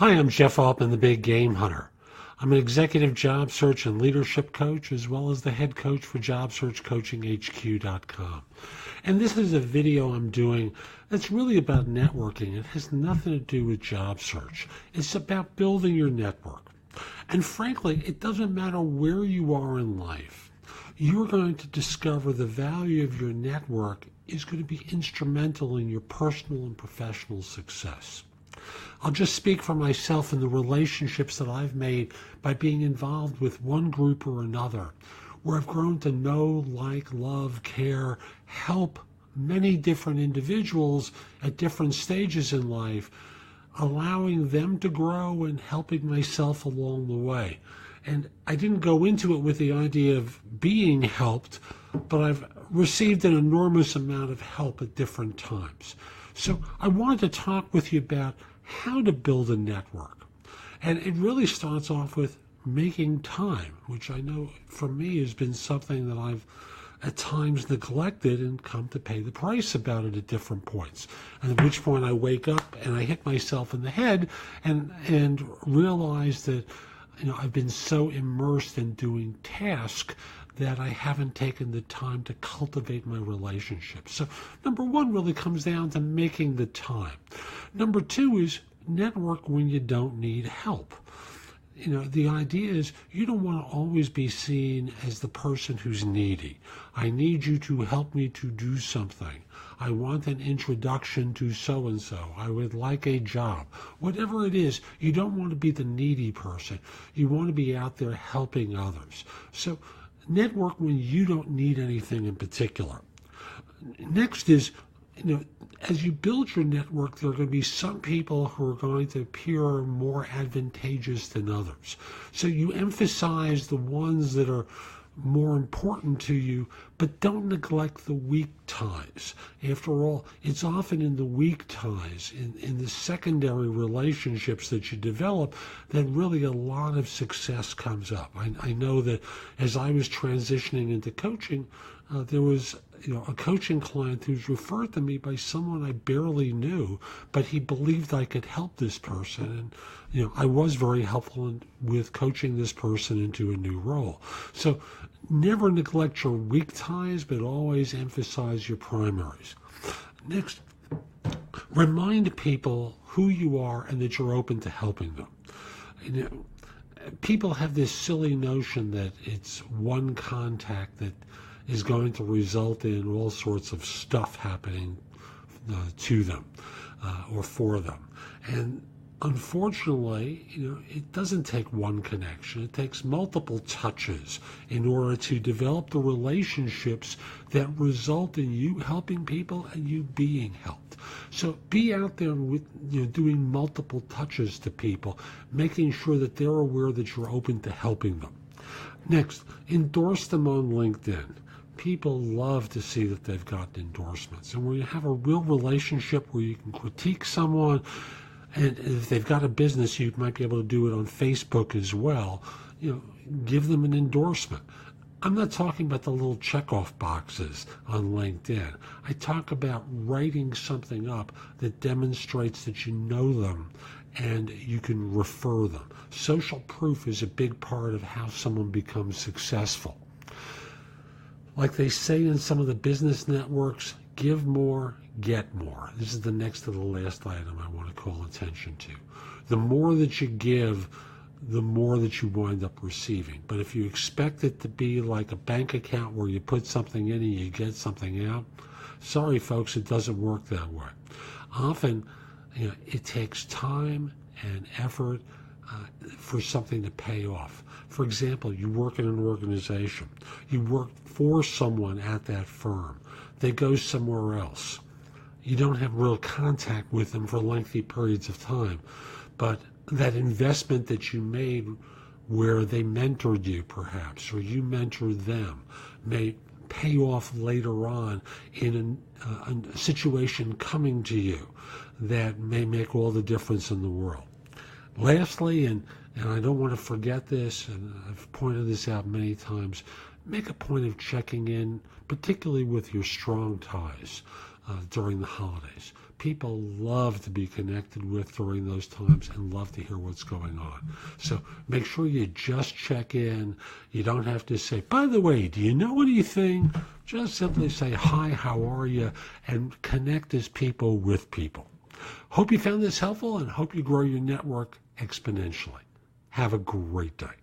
Hi, I'm Jeff Altman, the Big Game Hunter. I'm an executive job search and leadership coach, as well as the head coach for JobSearchCoachingHQ.com. And this is a video I'm doing that's really about networking. It has nothing to do with job search. It's about building your network. And frankly, it doesn't matter where you are in life. You're going to discover the value of your network is going to be instrumental in your personal and professional success. I'll just speak for myself and the relationships that I've made by being involved with one group or another, where I've grown to know, like, love, care, help many different individuals at different stages in life, allowing them to grow and helping myself along the way. And I didn't go into it with the idea of being helped, but I've received an enormous amount of help at different times. So I wanted to talk with you about how to build a network. And it really starts off with making time, which I know for me has been something that I've at times neglected and come to pay the price about it at different points. And at which point I wake up and I hit myself in the head and realize that I've been so immersed in doing tasks that I haven't taken the time to cultivate my relationships. So number one really comes down to making the time. Number two is network when you don't need help. The idea is you don't want to always be seen as the person who's needy. I need you to help me to do something. I want an introduction to so-and-so. I would like a job. Whatever it is, you don't want to be the needy person. You want to be out there helping others. So network when you don't need anything in particular. Next is, as you build your network, there are going to be some people who are going to appear more advantageous than others. So you emphasize the ones that are more important to you, but don't neglect the weak ties. After all, it's often in the weak ties, in the secondary relationships that you develop, that really a lot of success comes up. I know that as I was transitioning into coaching, there was a coaching client who's referred to me by someone I barely knew, but he believed I could help this person. And, I was very helpful with coaching this person into a new role. So never neglect your weak ties, but always emphasize your primaries. Next, remind people who you are and that you're open to helping them. People have this silly notion that it's one contact that is going to result in all sorts of stuff happening to them or for them. And unfortunately, it doesn't take one connection. It takes multiple touches in order to develop the relationships that result in you helping people and you being helped. So be out there with doing multiple touches to people, making sure that they're aware that you're open to helping them. Next, endorse them on LinkedIn. People love to see that they've gotten endorsements. And when you have a real relationship where you can critique someone, and if they've got a business, you might be able to do it on Facebook as well, give them an endorsement. I'm not talking about the little checkoff boxes on LinkedIn. I talk about writing something up that demonstrates that you know them and you can refer them. Social proof is a big part of how someone becomes successful. Like they say in some of the business networks, give more, get more. This is the next to the last item I want to call attention to. The more that you give, the more that you wind up receiving. But if you expect it to be like a bank account where you put something in and you get something out, sorry folks, it doesn't work that way. Often, it takes time and effort for something to pay off. For example, you work in an organization. You work for someone at that firm. They go somewhere else. You don't have real contact with them for lengthy periods of time. But that investment that you made where they mentored you perhaps, or you mentored them, may pay off later on in a situation coming to you that may make all the difference in the world. Lastly, and I don't want to forget this, and I've pointed this out many times, make a point of checking in, particularly with your strong ties during the holidays. people love to be connected with during those times and love to hear what's going on. So make sure you just check in. You don't have to say, by the way, do you know anything? Just simply say, hi, how are you? And connect as people with people. Hope you found this helpful and hope you grow your network exponentially. Have a great day.